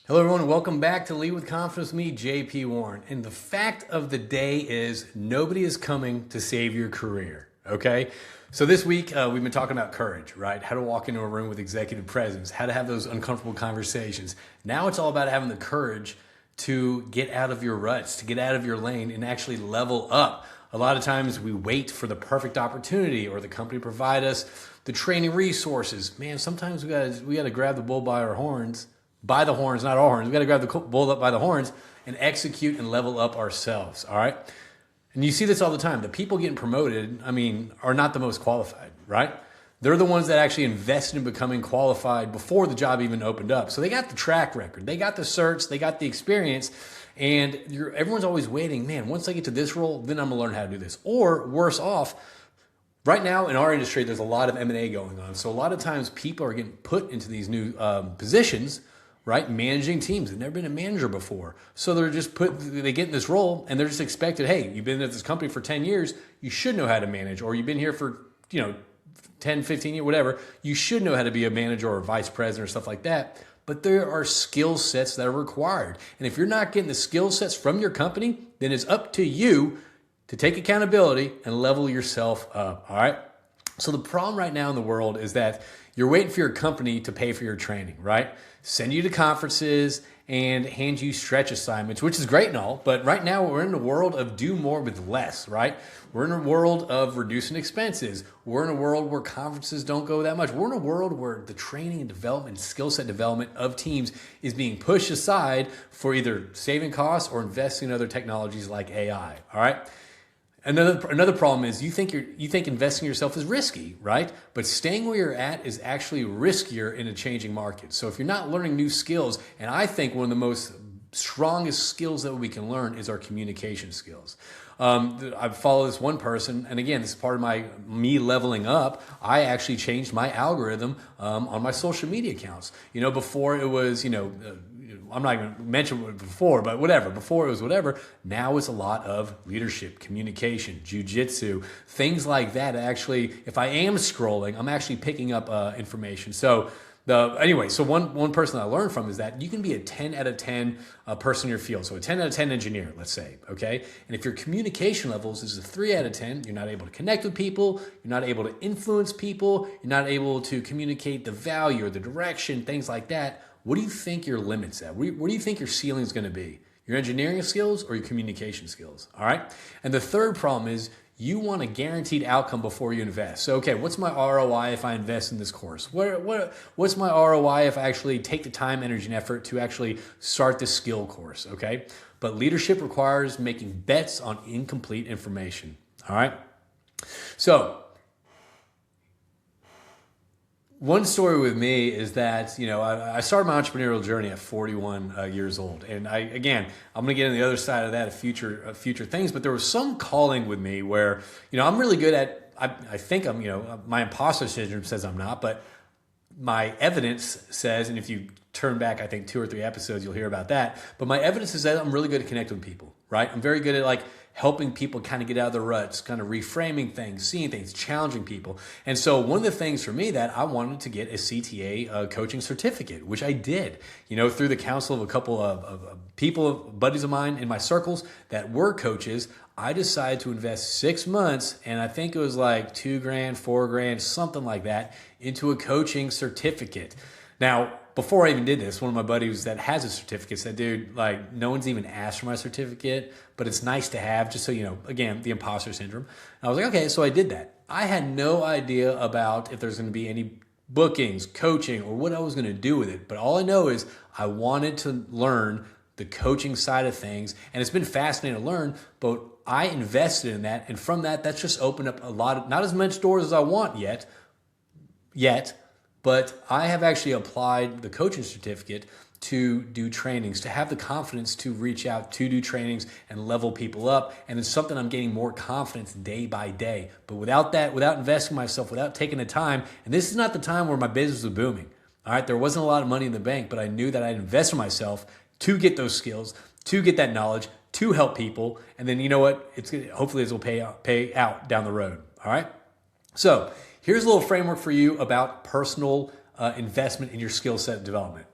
Hello, everyone. Welcome back to Lead with Confidence with me, JP Warren. And the fact of the day is nobody is coming to save your career, okay? So this week, we've been talking about courage, right? How to walk into a room with executive presence, how to have those uncomfortable conversations. Now it's all about having the courage to get out of your ruts, to get out of your lane and actually level up. A lot of times we wait for the perfect opportunity or the company provide us the training resources. Man, sometimes we gotta grab the bull by our horns. By the horns, not our horns. We got to grab the bull up by the horns and execute and level up ourselves. All right. And you see this all the time. The people getting promoted, are not the most qualified, right? They're the ones that actually invested in becoming qualified before the job even opened up. So they got the track record, they got the certs, they got the experience, and everyone's always waiting. Man, once I get to this role, then I'm gonna learn how to do this. Or worse off, right now in our industry, there's a lot of M&A going on. So a lot of times people are getting put into these new positions, right? Managing teams. They've never been a manager before. So they get in this role and they're just expected, hey, you've been at this company for 10 years, you should know how to manage, or you've been here for, 10, 15 years, whatever. You should know how to be a manager or a vice president or stuff like that. But there are skill sets that are required. And if you're not getting the skill sets from your company, then it's up to you to take accountability and level yourself up. All right. So the problem right now in the world is that you're waiting for your company to pay for your training, right? Send you to conferences and hand you stretch assignments, which is great and all, but right now we're in a world of do more with less, right? We're in a world of reducing expenses. We're in a world where conferences don't go that much. We're in a world where the training and development, skill set development of teams is being pushed aside for either saving costs or investing in other technologies like AI, all right? Another problem is you think investing in yourself is risky, right? But staying where you're at is actually riskier in a changing market. So if you're not learning new skills, and I think one of the most strongest skills that we can learn is our communication skills. I follow this one person, and again, this is part of me leveling up. I actually changed my algorithm on my social media accounts. Before it was, I'm not even mention it before, but whatever. Before it was whatever. Now it's a lot of leadership, communication, jujitsu, things like that. Actually, if I am scrolling, I'm actually picking up information. So one person I learned from is that you can be a 10 out of 10 person in your field. So a 10 out of 10 engineer, let's say, okay? And if your communication levels is a 3 out of 10, you're not able to connect with people, you're not able to influence people, you're not able to communicate the value or the direction, things like that. What do you think your limit's at? What do you think your ceiling is going to be? Your engineering skills or your communication skills, all right? And the third problem is you want a guaranteed outcome before you invest. So, okay, what's my ROI if I invest in this course? What's my ROI if I actually take the time, energy, and effort to actually start this skill course, okay? But leadership requires making bets on incomplete information, all right? So, one story with me is that, I started my entrepreneurial journey at 41 years old. And I'm going to get on the other side of that of future things, but there was some calling with me where, I'm really good at, I think I'm, my imposter syndrome says I'm not, but my evidence says, and if you turn back, I think 2 or 3 episodes, you'll hear about that. But my evidence is that I'm really good at connecting with people, right? I'm very good at helping people kind of get out of the ruts, kind of reframing things, seeing things, challenging people. And so one of the things for me that I wanted to get a CTA coaching certificate, which I did, through the counsel of a couple of people, buddies of mine in my circles that were coaches. I decided to invest 6 months, and I think it was like $2,000, $4,000, something like that, into a coaching certificate. Now, before I even did this, one of my buddies that has a certificate said, dude, no one's even asked for my certificate, but it's nice to have just so again, the imposter syndrome. And I was like, okay, so I did that. I had no idea about if there's going to be any bookings, coaching, or what I was going to do with it. But all I know is I wanted to learn the coaching side of things, and it's been fascinating to learn, but I invested in that, and from that, that's just opened up a lot of, not as much doors as I want yet, but I have actually applied the coaching certificate to do trainings, to have the confidence to reach out, to do trainings and level people up. And it's something I'm gaining more confidence day by day. But without that, without investing in myself, without taking the time, and this is not the time where my business was booming. All right, there wasn't a lot of money in the bank, but I knew that I'd invest in myself to get those skills, to get that knowledge, to help people. And then you know what? Hopefully this will pay out down the road. All right. So here's a little framework for you about personal investment in your skill set development.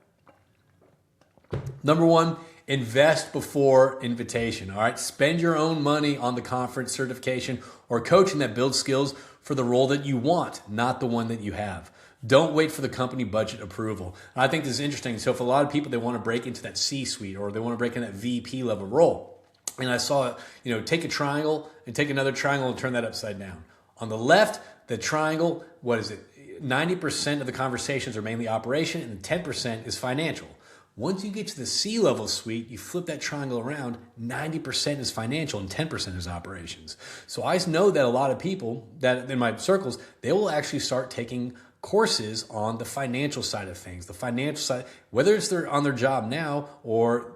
Number one, invest before invitation. All right. Spend your own money on the conference, certification, or coaching that builds skills for the role that you want, not the one that you have. Don't wait for the company budget approval. And I think this is interesting. So, for a lot of people, they want to break into that C-suite or they want to break in that VP level role. And I saw, take a triangle and take another triangle and turn that upside down. On the left, the triangle, 90% of the conversations are mainly operation and 10% is financial. Once you get to the C-level suite, you flip that triangle around, 90% is financial and 10% is operations. So I know that a lot of people that in my circles, they will actually start taking courses on the financial side of things. The financial side, whether it's on their job now or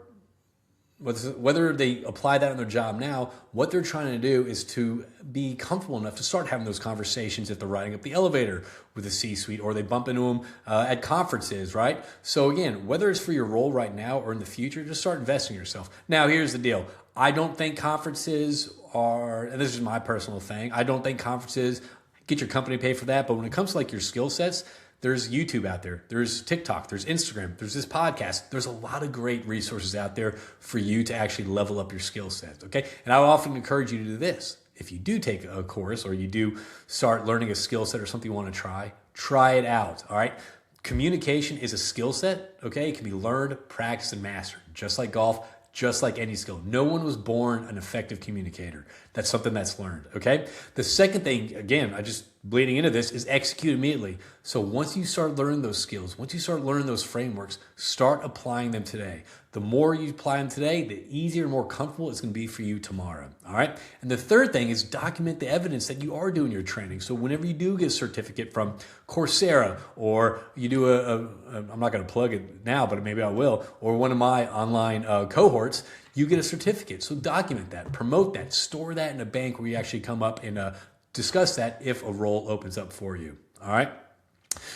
whether they apply that on their job now, what they're trying to do is to be comfortable enough to start having those conversations if they're riding up the elevator with the C-suite or they bump into them at conferences, right? So again, whether it's for your role right now or in the future, just start investing in yourself. Now, here's the deal. I don't think conferences are, and this is my personal thing, I don't think conferences get your company to pay for that. But when it comes to like your skill sets, there's YouTube out there, there's TikTok, there's Instagram, there's this podcast. There's a lot of great resources out there for you to actually level up your skill sets, okay? And I would often encourage you to do this. If you do take a course or you do start learning a skill set or something you want to try it out, all right? Communication is a skill set, okay? It can be learned, practiced, and mastered, just like golf, just like any skill. No one was born an effective communicator. That's something that's learned, okay? The second thing, again, I just bleeding into this, is execute immediately. So once you start learning those skills, once you start learning those frameworks, start applying them today. The more you apply them today, the easier and more comfortable it's going to be for you tomorrow, all right? And the third thing is document the evidence that you are doing your training. So whenever you do get a certificate from Coursera or you do I'm not going to plug it now, but maybe I will, or one of my online cohorts, you get a certificate. So document that, promote that, store that in a bank where you actually come up and discuss that if a role opens up for you, all right?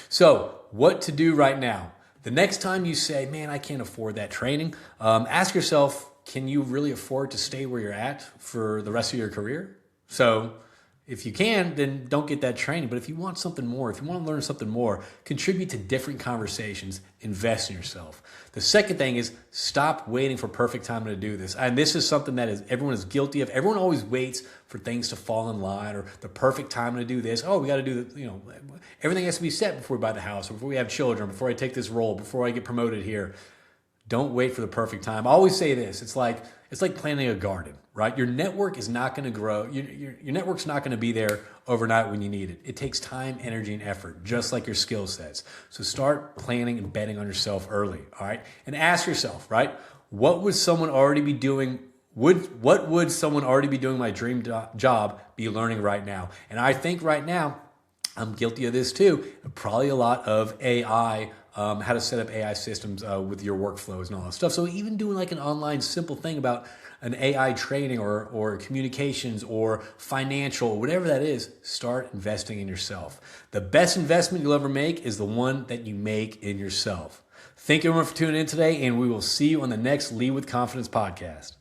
So what to do right now? The next time you say, man, I can't afford that training, ask yourself, can you really afford to stay where you're at for the rest of your career? So if you can, then don't get that training. But if you want something more, if you want to learn something more, contribute to different conversations, invest in yourself. The second thing is stop waiting for perfect time to do this. And this is something that everyone is guilty of. Everyone always waits for things to fall in line or the perfect time to do this. Oh, we got to do everything has to be set before we buy the house, or before we have children, before I take this role, before I get promoted here. Don't wait for the perfect time. I always say this. It's like planting a garden, right? Your network is not going to grow. Your network's not going to be there overnight when you need it. It takes time, energy, and effort, just like your skill sets. So start planning and betting on yourself early, all right? And ask yourself, right? What would someone already be doing? What would someone already be doing my dream job be learning right now? And I think right now, I'm guilty of this too. Probably a lot of AI, how to set up AI systems with your workflows and all that stuff. So even doing like an online simple thing about an AI training or communications or financial, whatever that is, start investing in yourself. The best investment you'll ever make is the one that you make in yourself. Thank you everyone for tuning in today, and we will see you on the next Lead with Confidence podcast.